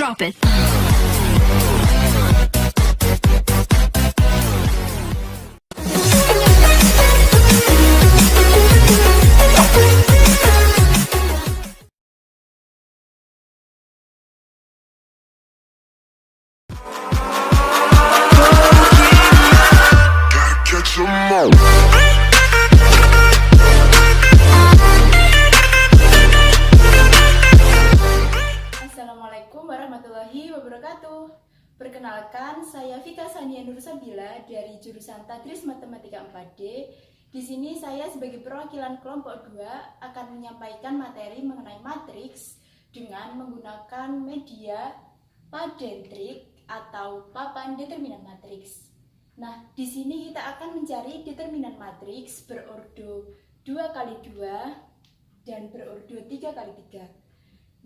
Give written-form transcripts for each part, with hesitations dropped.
Drop it. Catch 'em all. Assalamualaikum warahmatullahi wabarakatuh. Perkenalkan, saya Vika Sania Nursabila dari jurusan Tadris Matematika 4D. Di sini saya sebagai perwakilan kelompok 2 akan menyampaikan materi mengenai matriks dengan menggunakan media padentrik atau papan determinan matriks. Nah, di sini kita akan mencari determinan matriks berordo 2x2 dan berordo 3x3.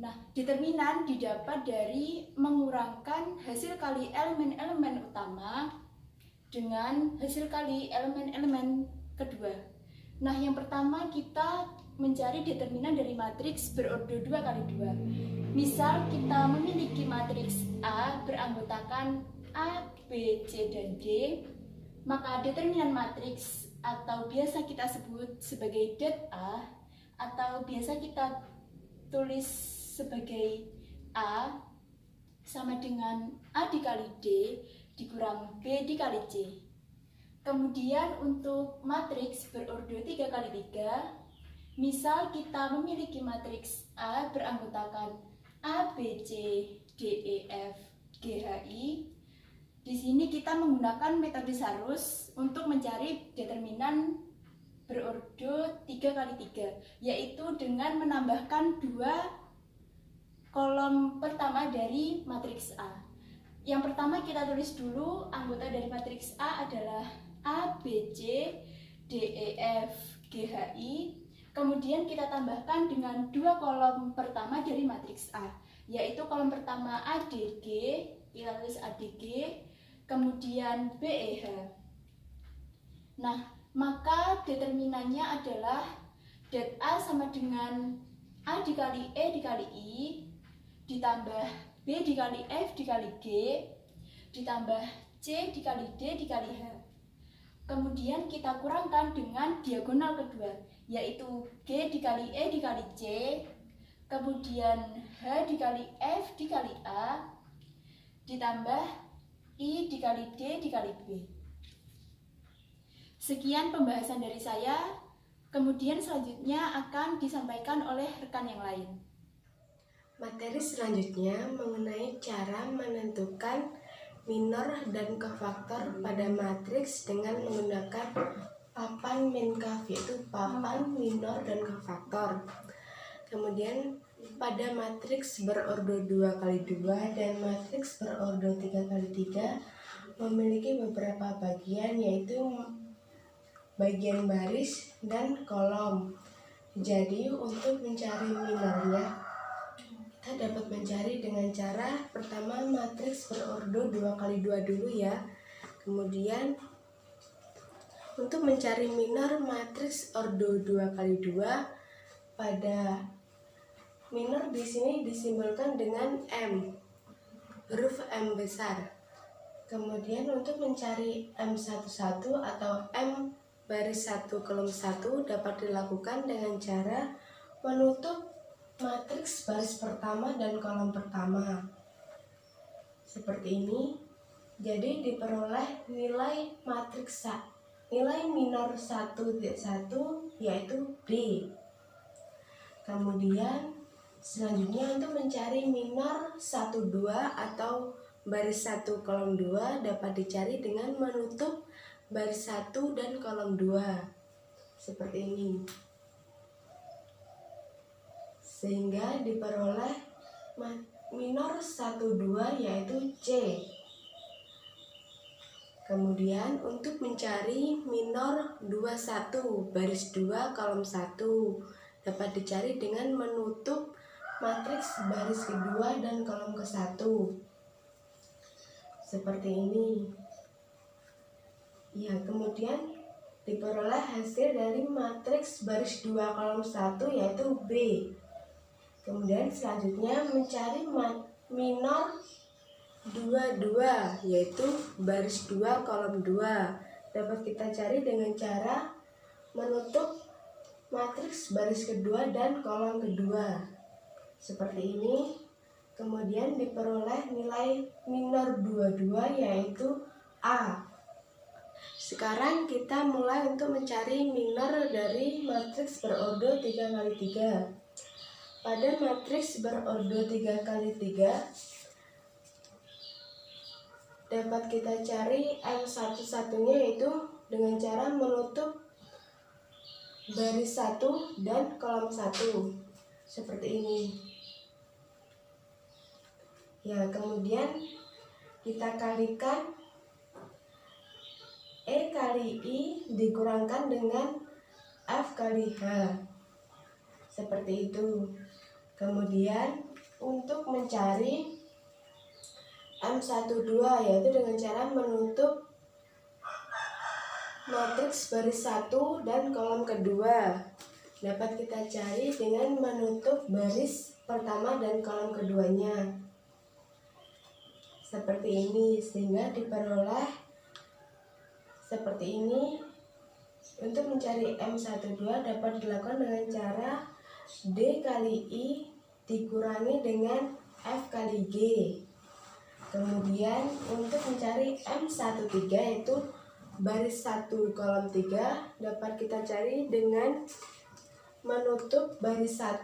Nah, determinan didapat dari mengurangkan hasil kali elemen-elemen utama dengan hasil kali elemen-elemen kedua. Nah, yang pertama kita mencari determinan dari matriks berordo 2x2. Misal kita memiliki matriks A beranggotakan A, B, C, dan D, maka determinan matriks atau biasa kita sebut sebagai det A atau biasa kita tulis sebagai A sama dengan A dikali D dikurang B dikali C. Kemudian untuk matriks berordo 3x3, misal kita memiliki matriks A beranggotakan A, B, C, D, E, F, G, H, I. Di sini kita menggunakan metode Sarus untuk mencari determinan berordo 3x3, yaitu dengan menambahkan dua kolom pertama dari matriks A. Yang pertama kita tulis dulu anggota dari matriks A adalah A, B, C, D, E, F, G, H, I. Kemudian kita tambahkan dengan dua kolom pertama dari matriks A, yaitu kolom pertama ADG, kita tulis ADG, kemudian BEH. Nah, maka determinannya adalah det A sama dengan A dikali E dikali I ditambah B dikali F dikali G ditambah C dikali D dikali H. Kemudian kita kurangkan dengan diagonal kedua, yaitu G dikali E dikali C, kemudian H dikali F dikali A ditambah I dikali D dikali B. Sekian pembahasan dari saya, kemudian selanjutnya akan disampaikan oleh rekan yang lain. Materi selanjutnya mengenai cara menentukan minor dan kofaktor pada matriks dengan menggunakan papan MINKAF, yaitu papan minor dan kofaktor. Kemudian pada matriks berordo 2x2 dan matriks berordo 3x3 memiliki beberapa bagian, yaitu bagian baris dan kolom. Jadi untuk mencari minornya, kita dapat mencari dengan cara pertama matriks berordo 2x2 dulu ya. Kemudian untuk mencari minor matriks ordo 2x2, pada minor di sini disimbolkan dengan M, huruf M besar. Kemudian untuk mencari M11 atau M baris 1 kolom 1 dapat dilakukan dengan cara menutup matriks baris pertama dan kolom pertama seperti ini. Jadi diperoleh nilai matriks nilai minor 1 yaitu D. Kemudian selanjutnya untuk mencari minor 1 2 atau baris 1 kolom 2 dapat dicari dengan menutup baris 1 dan kolom 2 seperti ini, sehingga diperoleh minor 1 2 yaitu C. Kemudian untuk mencari minor 2 1 baris 2 kolom 1 dapat dicari dengan menutup matriks baris kedua dan kolom ke-1 seperti ini. Ya, kemudian diperoleh hasil dari matriks baris 2 kolom 1 yaitu B. Kemudian selanjutnya mencari minor 22, yaitu baris 2 kolom 2. Dapat kita cari dengan cara menutup matriks baris kedua dan kolom kedua seperti ini. Kemudian diperoleh nilai minor 22 yaitu A. Sekarang kita mulai untuk mencari minor dari matriks berordo 3x3. Pada matriks berordo 3x3 dapat kita cari M1-1-nya yaitu dengan cara menutup baris 1 dan kolom 1 seperti ini. Ya, kemudian kita kalikan E kali I dikurangkan dengan F kali H seperti itu. Kemudian untuk mencari M12 yaitu dengan cara menutup matriks baris 1 dan kolom kedua. Dapat kita cari dengan menutup baris pertama dan kolom keduanya seperti ini, sehingga diperoleh seperti ini. Untuk mencari M12 dapat dilakukan dengan cara D kali I dikurangi dengan F kali G. Kemudian untuk mencari M13 yaitu baris 1 kolom 3 dapat kita cari dengan menutup baris 1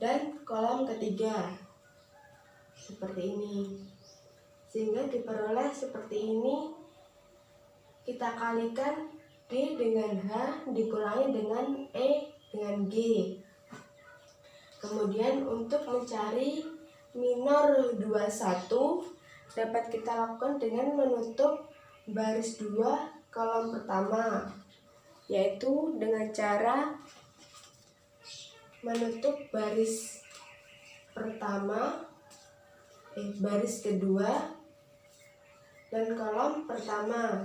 dan kolom ketiga seperti ini, sehingga diperoleh seperti ini. Kita kalikan D dengan H dikurangi dengan E dengan G. Kemudian untuk mencari minor 21 dapat kita lakukan dengan menutup baris 2 kolom pertama, yaitu dengan cara menutup baris pertama, baris kedua dan kolom pertama.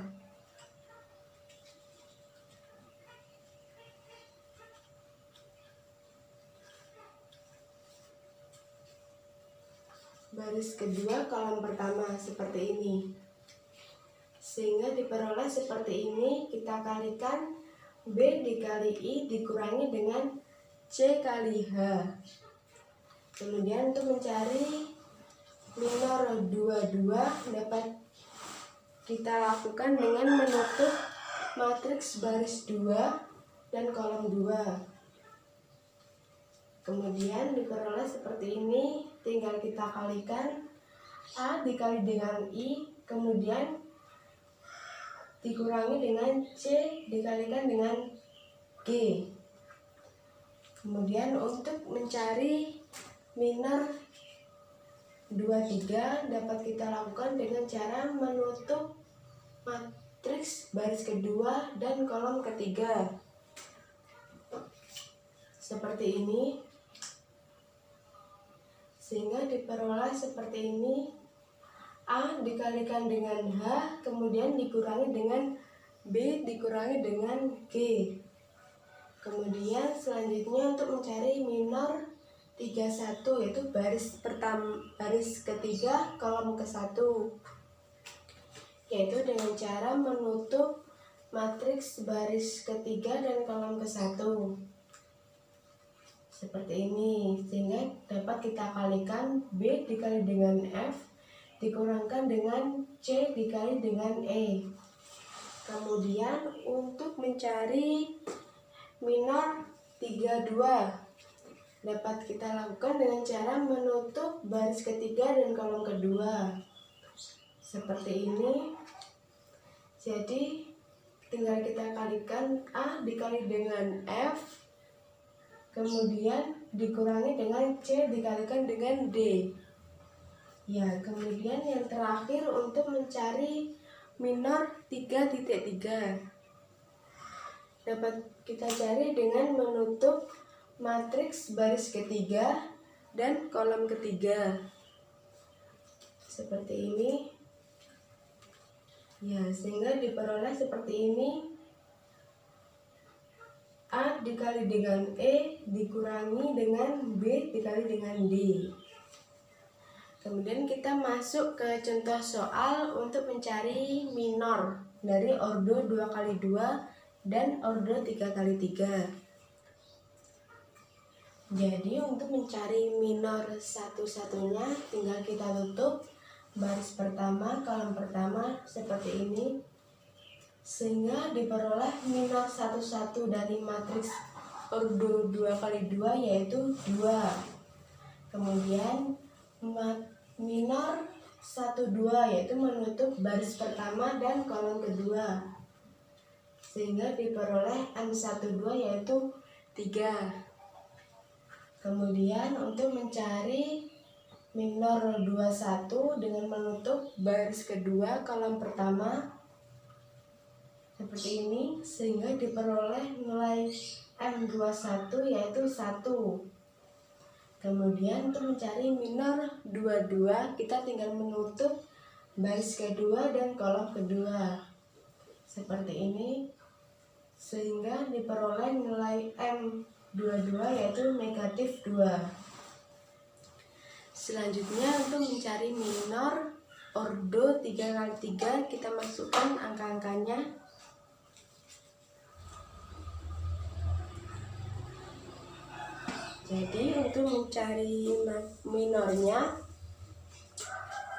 Baris kedua kolom pertama seperti ini, sehingga diperoleh seperti ini. Kita kalikan B dikali I dikurangi dengan C kali H. Kemudian untuk mencari minor 22 dapat kita lakukan dengan menutup matriks baris 2 dan kolom 2. Kemudian diperoleh seperti ini, tinggal kita kalikan A dikali dengan I, kemudian dikurangi dengan C dikalikan dengan G. Kemudian untuk mencari minor 23 dapat kita lakukan dengan cara menutup matriks baris kedua dan kolom ketiga seperti ini, sehingga diperoleh seperti ini. A dikalikan dengan H kemudian dikurangi dengan B dikurangi dengan G. Kemudian selanjutnya untuk mencari minor 31 yaitu baris ketiga kolom ke-1, yaitu dengan cara menutup matriks baris ketiga dan kolom ke-1 seperti ini, sehingga dapat kita kalikan B dikali dengan F dikurangkan dengan C dikali dengan E. Kemudian untuk mencari minor 32 dapat kita lakukan dengan cara menutup baris ketiga dan kolom kedua seperti ini. Jadi tinggal kita kalikan A dikali dengan F kemudian dikurangi dengan C dikalikan dengan D. Ya, kemudian yang terakhir untuk mencari minor 3.3 dapat kita cari dengan menutup matriks baris ketiga dan kolom ketiga seperti ini. Ya, sehingga diperoleh seperti ini. A dikali dengan E dikurangi dengan B dikali dengan D. Kemudian kita masuk ke contoh soal untuk mencari minor dari ordo 2x2 dan ordo 3x3. Jadi untuk mencari minor satu-satunya tinggal kita tutup baris pertama, kolom pertama seperti ini, sehingga diperoleh minor satu-satu dari matriks ordo 2x2 yaitu 2. Kemudian minor 1, 2 yaitu menutup baris pertama dan kolom kedua, sehingga diperoleh M1, 2 yaitu 3. Kemudian untuk mencari minor 21 dengan menutup baris kedua kolom pertama seperti ini, sehingga diperoleh nilai M21 yaitu 1. Kemudian untuk mencari minor 22 kita tinggal menutup baris kedua dan kolom kedua seperti ini, sehingga diperoleh nilai M22 yaitu negatif 2. Selanjutnya untuk mencari minor ordo 3x3 kita masukkan angka-angkanya. Jadi untuk mencari minornya,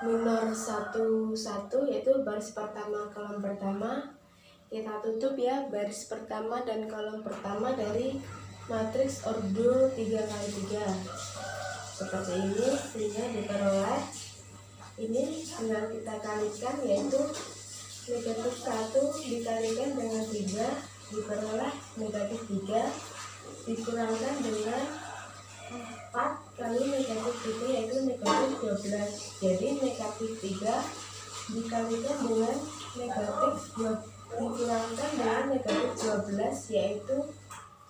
minor 1, 1 yaitu baris pertama kolom pertama, kita tutup ya baris pertama dan kolom pertama dari matriks ordo 3x3 seperti ini, sehingga diperoleh ini tinggal kita kalikan yaitu negatif 1 dikalikan dengan 3 diperoleh negatif 3 dikurangkan dengan 4 kali negatif 3 yaitu negatif 12. Jadi negatif 3 dikalikan dengan negatif 2 dikurangkan dengan negatif 12 yaitu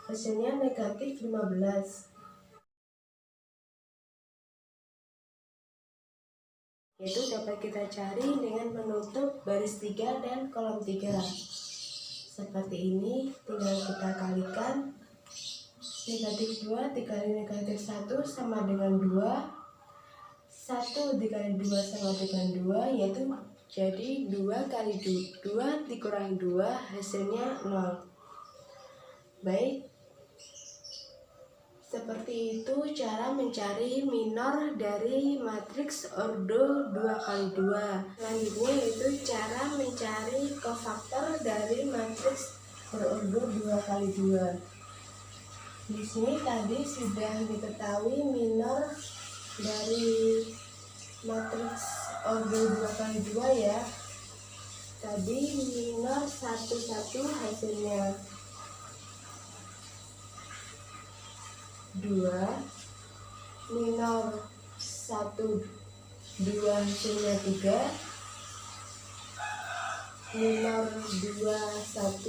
hasilnya negatif 15. Itu dapat kita cari dengan menutup baris 3 dan kolom 3 seperti ini. Tinggal kita kalikan negatif 2 dikali negatif 1 sama dengan 2, 1 dikali 2 sama dengan 2 yaitu jadi 2 kali 2 dikurangi 2 hasilnya 0. Baik, seperti itu cara mencari minor dari matriks ordo 2x2. Selanjutnya yaitu cara mencari kofaktor dari matriks berordo 2x2. Di sini tadi sudah diketahui minor dari matriks ordo 2x2 ya. Tadi minor 1, 1 hasilnya 2, minor 1, 2 hasilnya 3, minor 2, 1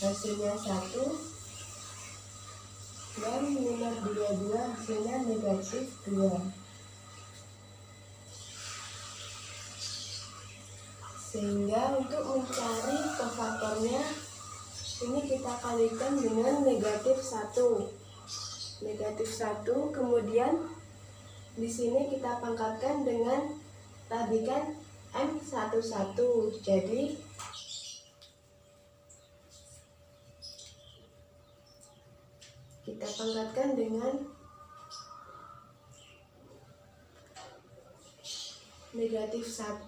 hasilnya 1, dan minor 22 hasilnya negatif 2. Sehingga untuk mencari kofaktornya ini kita kalikan dengan negatif 1. Negatif 1, kemudian di sini kita pangkatkan dengan tadi kan M11. Jadi kita pangkatkan dengan negatif 1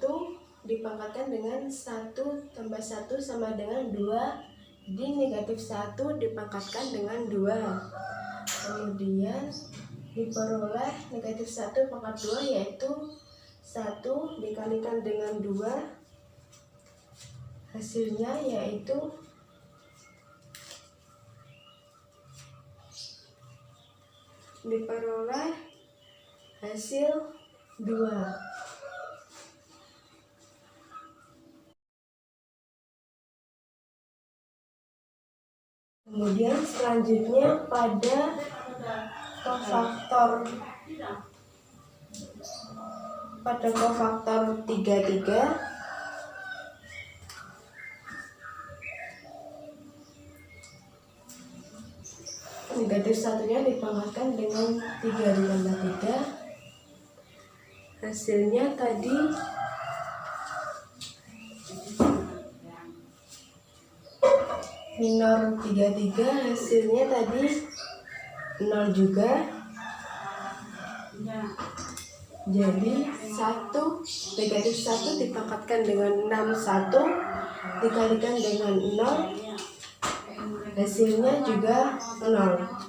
dipangkatkan dengan 1 tambah 1 sama dengan 2, di negatif 1 dipangkatkan dengan 2. Kemudian diperoleh negatif 1 pangkat 2 yaitu 1 dikalikan dengan 2, hasilnya yaitu diperoleh hasil 2. Kemudian selanjutnya pada kofaktor 33 negatif 1-nya dipangkatkan dengan 3 ditambah 3, hasilnya tadi minor 33, hasilnya tadi 0 juga. Jadi 1 negatif 1 dipangkatkan dengan 61 dikalikan dengan 0, hasilnya juga 0.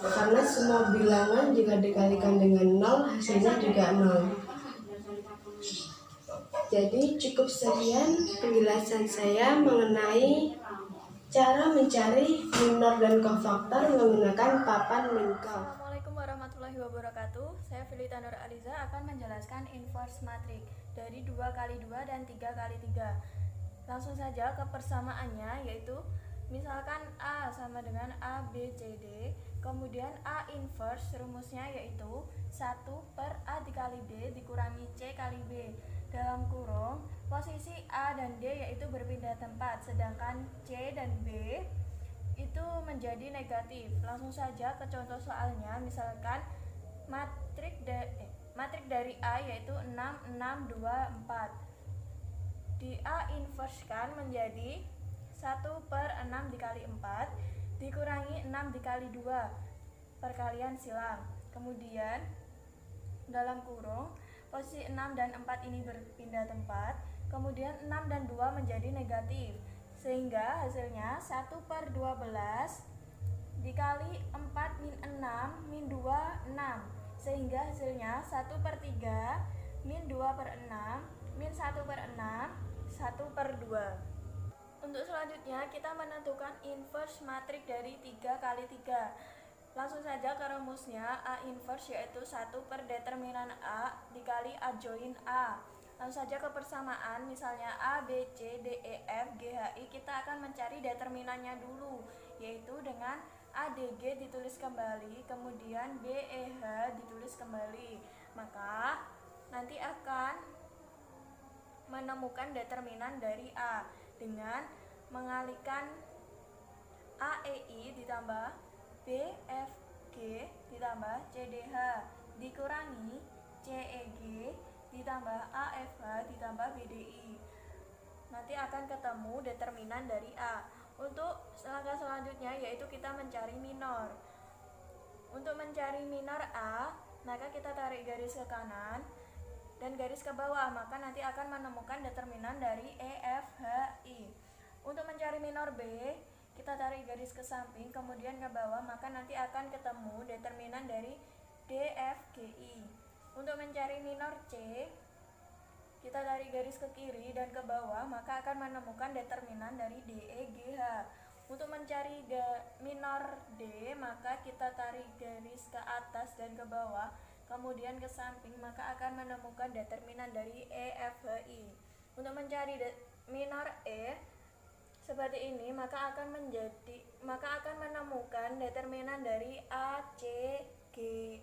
Karena semua bilangan jika dikalikan dengan 0 hasilnya juga 0. Jadi cukup sekian penjelasan saya mengenai cara mencari minor dan kofaktor menggunakan papan Minkov. Assalamualaikum warahmatullahi wabarakatuh. Saya Filita Nur Aliza akan menjelaskan inverse matrix dari 2 kali 2 dan 3 kali 3. Langsung saja ke persamaannya, yaitu misalkan A sama dengan A, B, C, D. Kemudian A inverse rumusnya yaitu 1 per A dikali B dikurangi C kali B. Dalam kurung, posisi A dan D yaitu berpindah tempat, sedangkan C dan B itu menjadi negatif. Langsung saja ke contoh soalnya. Misalkan matrik dari A yaitu 6, 6, 2, 4. Di A inverse kan menjadi 1 per 6 dikali 4 dikurangi 6 dikali 2, perkalian silang. Kemudian dalam kurung, posisi 6 dan 4 ini berpindah tempat, kemudian 6 dan 2 menjadi negatif, sehingga hasilnya 1 per 12 dikali 4 min 6 min 2, 6, sehingga hasilnya 1 per 3 min 2 per 6 min 1 per 6 1 per 2. Untuk selanjutnya kita menentukan inverse matrix dari 3 kali 3. Langsung saja ke rumusnya. A inverse yaitu 1 per determinan A dikali A join A. Langsung saja ke persamaan, misalnya A, B, C, D, E, F, G, H, I. Kita akan mencari determinannya dulu, yaitu dengan A, D, G ditulis kembali, kemudian B, E, H ditulis kembali. Maka nanti akan menemukan determinan dari A dengan mengalihkan A, E, I ditambah B, F, G ditambah C, D, H dikurangi C, E, G ditambah A, F, H ditambah B, D, I. Nanti akan ketemu determinan dari A. Untuk langkah selanjutnya yaitu kita mencari minor. Untuk mencari minor A, maka kita tarik garis ke kanan dan garis ke bawah, maka nanti akan menemukan determinan dari E, F, H, I. Untuk mencari minor B, kita tarik garis ke samping kemudian ke bawah, maka nanti akan ketemu determinan dari D, F, G, I. Untuk mencari minor C, kita tarik garis ke kiri dan ke bawah, maka akan menemukan determinan dari D, E, G, H. Untuk mencari minor D, maka kita tarik garis ke atas dan ke bawah, kemudian ke samping, maka akan menemukan determinan dari E, F, H, I. Untuk mencari minor E seperti ini, maka akan menemukan determinan dari A, C, G,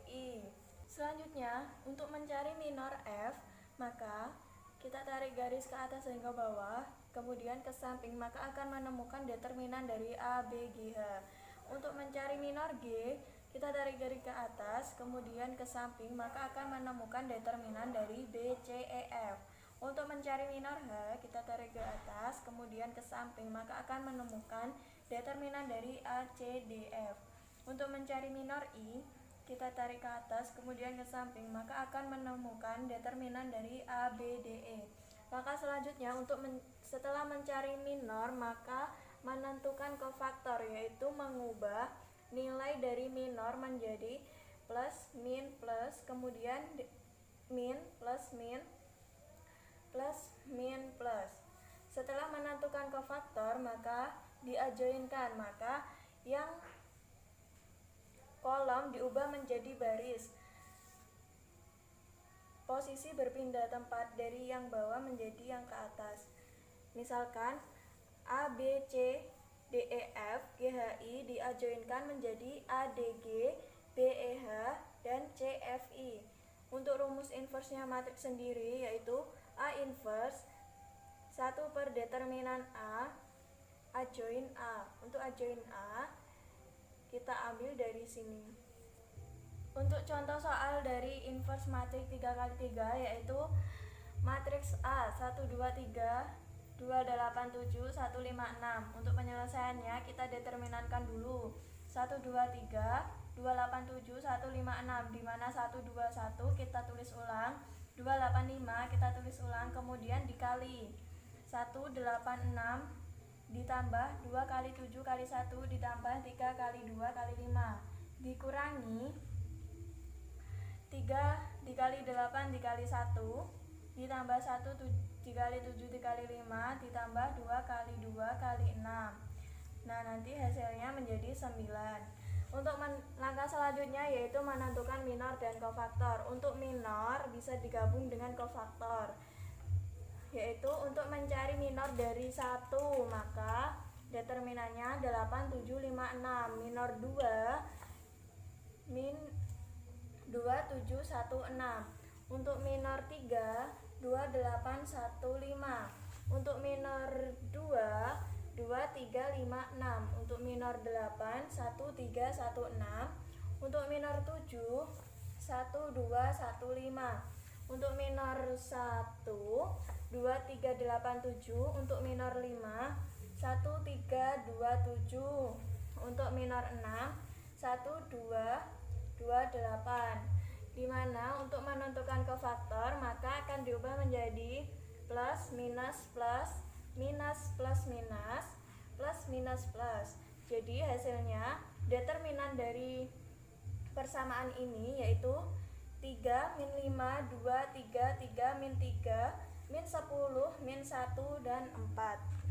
I. Selanjutnya, untuk mencari minor F, maka kita tarik garis ke atas dan ke bawah, kemudian ke samping, maka akan menemukan determinan dari A, B, G, H. Untuk mencari minor G, kita tarik garis ke atas, kemudian ke samping, maka akan menemukan determinan dari B, C, E, F. Untuk mencari minor H, kita tarik ke atas, kemudian ke samping, maka akan menemukan determinan dari A, C, D, F. Untuk mencari minor I, kita tarik ke atas, kemudian ke samping, maka akan menemukan determinan dari A, B, D, E. Maka selanjutnya setelah mencari minor, maka menentukan kofaktor, yaitu mengubah nilai dari minor menjadi plus, min, plus, kemudian min, plus, min, plus, min, plus. Setelah menentukan kofaktor, maka diajoinkan, maka yang kolom diubah menjadi baris. Posisi berpindah tempat dari yang bawah menjadi yang ke atas. Misalkan A, B, C, D, E, F, G, H, I diajoinkan menjadi A, D, G, B, E, H, dan C, F, I. Untuk rumus inverse-nya matriks sendiri yaitu A inverse 1 per determinan A join A. Untuk A join A kita ambil dari sini. Untuk contoh soal dari inverse matriks 3x3 yaitu matriks A 1 2 3 2 8 7 1 5 6. Untuk penyelesaiannya kita determinankan dulu 1 2 3 2 8 7 1 5 6, di mana 1 2 1 kita tulis ulang, 2 8 5 kita tulis ulang, kemudian dikali 1 8 6 ditambah 2 kali 7 kali 1 ditambah 3 kali 2 kali 5 dikurangi 3 dikali 8 dikali 1 ditambah 1 dikali 7 dikali 5 ditambah 2 kali 2 kali 6. Nah, nanti hasilnya menjadi 9. Untuk langkah selanjutnya yaitu menentukan minor dan kofaktor. Untuk minor bisa digabung dengan kofaktor, yaitu untuk mencari minor dari 1, maka determinannya 8 7 5 6. Minor 2 min 2 7 1 6. Untuk minor 3 2 8 1 5. Untuk minor 2 2 3 5 6. Untuk minor 8 1 3 1 6. Untuk minor 7 1 2 1 5. Untuk minor 1 2 3 8 7. Untuk minor 5 1 3 2 7. Untuk minor 6 1 2 2 8. Dimana untuk menentukan kofaktor maka akan diubah menjadi plus minus plus minus plus minus plus minus plus. Jadi hasilnya determinan dari persamaan ini yaitu 3 min 5 2 3 3 min 3 min 10 min 1 dan 4.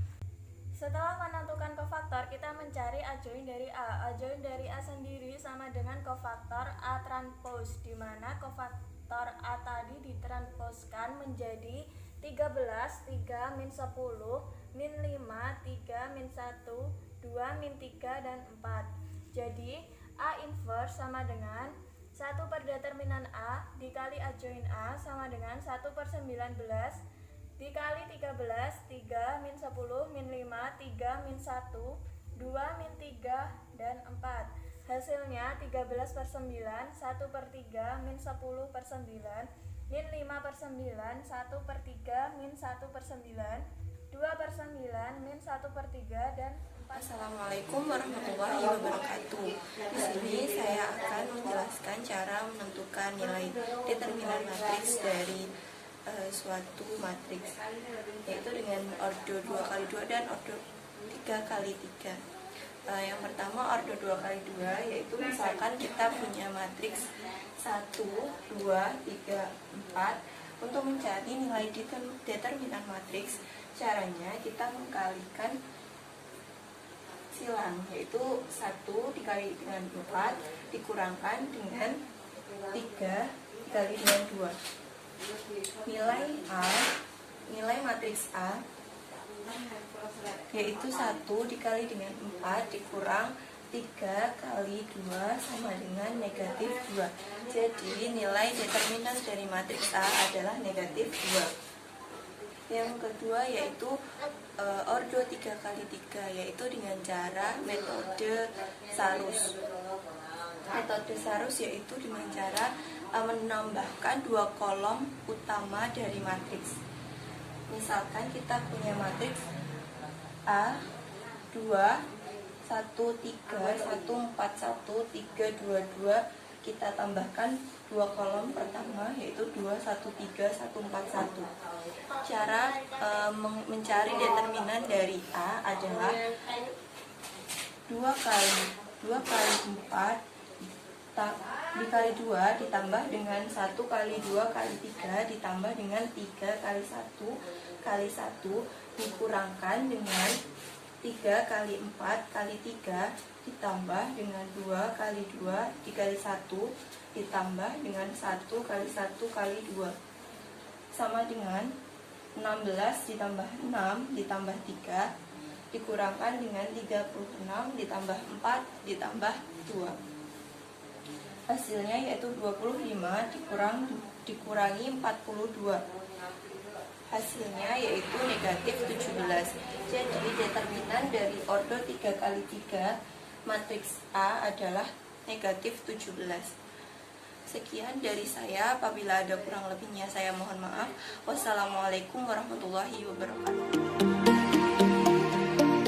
Setelah menentukan kofaktor, kita mencari adjoint dari A. Adjoint dari A sendiri sama dengan kofaktor A transpose, di mana kofaktor A tadi ditranspozkan menjadi 13, 3 min 10, min 5, 3 min 1, 2 min 3, dan 4. Jadi A inverse sama dengan 1 per determinan A dikali adjoint A sama dengan 1 per 19 dikali 13, 3 min 10, min 5, 3 min 1, 2 min 3, dan 4. Hasilnya 13 per 9, 1 per 3, min 10 per 9, min 5 per 9, 1 per 3, min 1 per 9, 2 per 9, min 1 per 3, dan 4. Assalamualaikum warahmatullahi wabarakatuh. Di sini saya akan menjelaskan cara menentukan nilai determinan matriks dari suatu matriks, yaitu dengan ordo 2x2 dan ordo 3x3. Yang pertama ordo 2x2, yaitu misalkan kita punya matriks 1, 2, 3, 4. Untuk mencari nilai determinan matriks, caranya kita mengkalikan silang, yaitu 1 dikali dengan 4 dikurangkan dengan 3 dikali dengan 2. Nilai matriks A yaitu 1 dikali dengan 4 dikurang 3 kali 2 sama dengan negatif 2. Jadi nilai determinan dari matriks A adalah negatif 2. Yang kedua yaitu ordo 3x3, yaitu dengan cara metode Sarus. Metode Sarus yaitu dengan cara menambahkan 2 kolom utama dari matriks. Misalkan kita punya matriks A 2 1 3 1 4 1 3 2 2, kita tambahkan 2 kolom pertama yaitu 2 1 3 1 4 1. Cara mencari determinan dari A adalah 2 kali 4 dikali 2 ditambah dengan 1 kali 2 kali 3 ditambah dengan 3 kali 1 kali 1 dikurangkan dengan 3 kali 4 kali 3 ditambah dengan 2 kali 2 dikali 1 ditambah dengan 1 kali 1 kali 2 sama dengan 16 ditambah 6 ditambah 3 dikurangkan dengan 36 ditambah 4 ditambah 2. Hasilnya yaitu 25 dikurangi 42. Hasilnya yaitu negatif 17. Jadi determinan dari ordo 3x3 matriks A adalah negatif 17. Sekian dari saya, apabila ada kurang lebihnya saya mohon maaf. Wassalamualaikum warahmatullahi wabarakatuh.